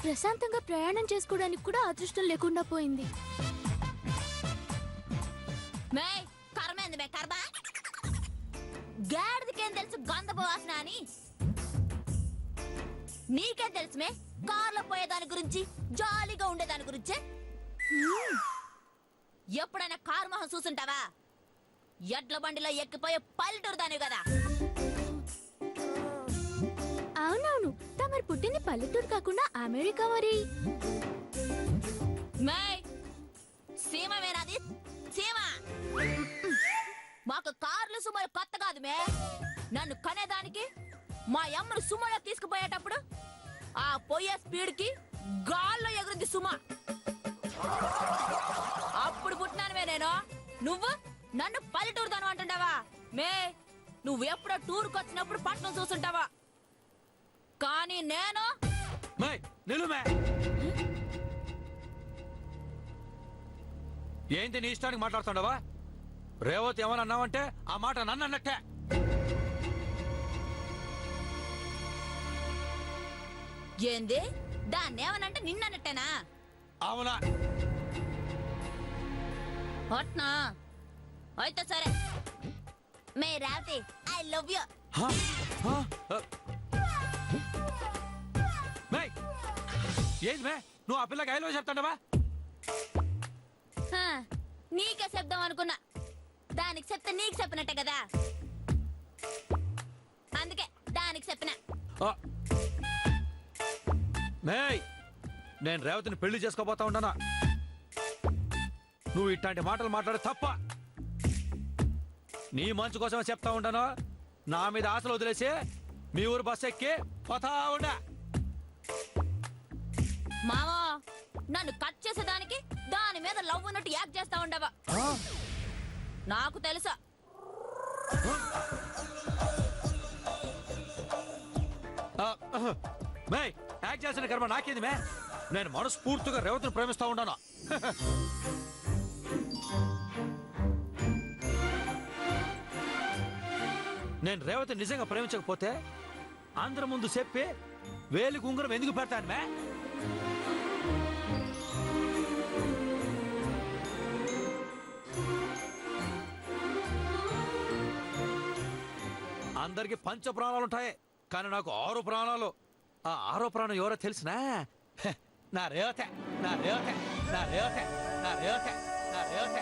ప్రశాంతంగా ప్రయాణం చేసుకోవడానికి కూడా అదృష్టం లేకుండా పోయింది. మే కర్మేంది మే కర్మ. గాడిదకేం తెలుసు గంధపు వాసన అని? నీకేం తెలుసు మే కార్లో పోయేదాని గురించి, జాలీగా ఉండేదాని గురించి? ఎప్పుడైనా కారు మొహం చూసుంటావా? ఎడ్ల బండిలో ఎక్కిపోయే పల్లెటూరు దాని కదా. అవునవును, తమరు పుట్టింది పల్లెటూరు కాకుండా అమెరికా మరి. మే సీమ మేనాది సీమ. మాకు కార్లు సుమలు కొత్త కాదు మే. నన్ను కనేదానికి మా అమ్మను సుమలో తీసుకుపోయేటప్పుడు ఆ పోయే స్పీడ్ కి గాల్లో ఎగురుంది సుమ. అప్పుడు పుట్టినానుమే నేను. నువ్వు నన్ను పల్లెటూరు దాను అంటుంటావా మే? నువ్వు ఎప్పుడో టూర్కి వచ్చినప్పుడు పట్నం చూసుంటావా, కానీ నేను ఏంటి నీ ఇష్టానికి మాట్లాడుతుండవా? రేవతి ఏమని అన్నావంటే ఆ మాట నన్ను అన్నట్టే. ఏంది దాన్ని ఏమనంటే నిన్నట్టేనా? అవునా? అట్నా అయితే సరే. మే రావతి ఐ లవ్ యూ. ఏంది మే నువ్వు ఆ పిల్లకి ఐలో చెప్తాండవా? నీకే చెప్దాం అనుకున్నా, దానికి చెప్తే నీకు చెప్పినట్టే కదా, అందుకే దానికి చెప్పిన. మేయ్ నేను రేవతిని పెళ్లి చేసుకోబోతా ఉండనా? నువ్వు ఇట్లాంటి మాటలు మాట్లాడే తప్ప. నీ మంచు కోసమే చెప్తా ఉంటాను. నా మీద ఆశలు వదిలేసి మీ ఊరు బస్ ఎక్కి పోతా ఉండా. మావా నన్ను కట్ చేసేదానికి దాని మీద లవ్ ఉన్నట్టు యాక్ట్ చేస్తా ఉండవా? నాకు తెలుసా. మే యాక్ట్ చేసిన కర్మ నాకేంది మే? నేను మనస్ఫూర్తిగా రేవతిని ప్రేమిస్తా ఉన్నాను. నేను రేవతి నిజంగా ప్రేమించకపోతే అందరి ముందు చెప్పి వేలి ఉంగరం ఎందుకు పెడతాను మే? అందరికి పంచ ప్రాణాలు ఉంటాయి, కానీ నాకు 6 ప్రాణాలు. ఆ 6వ ప్రాణం ఎవరో తెలిసినా? నా రేవతే, నా రేవతే, నా రేవతే, నా రేవతే, నా రేవతే.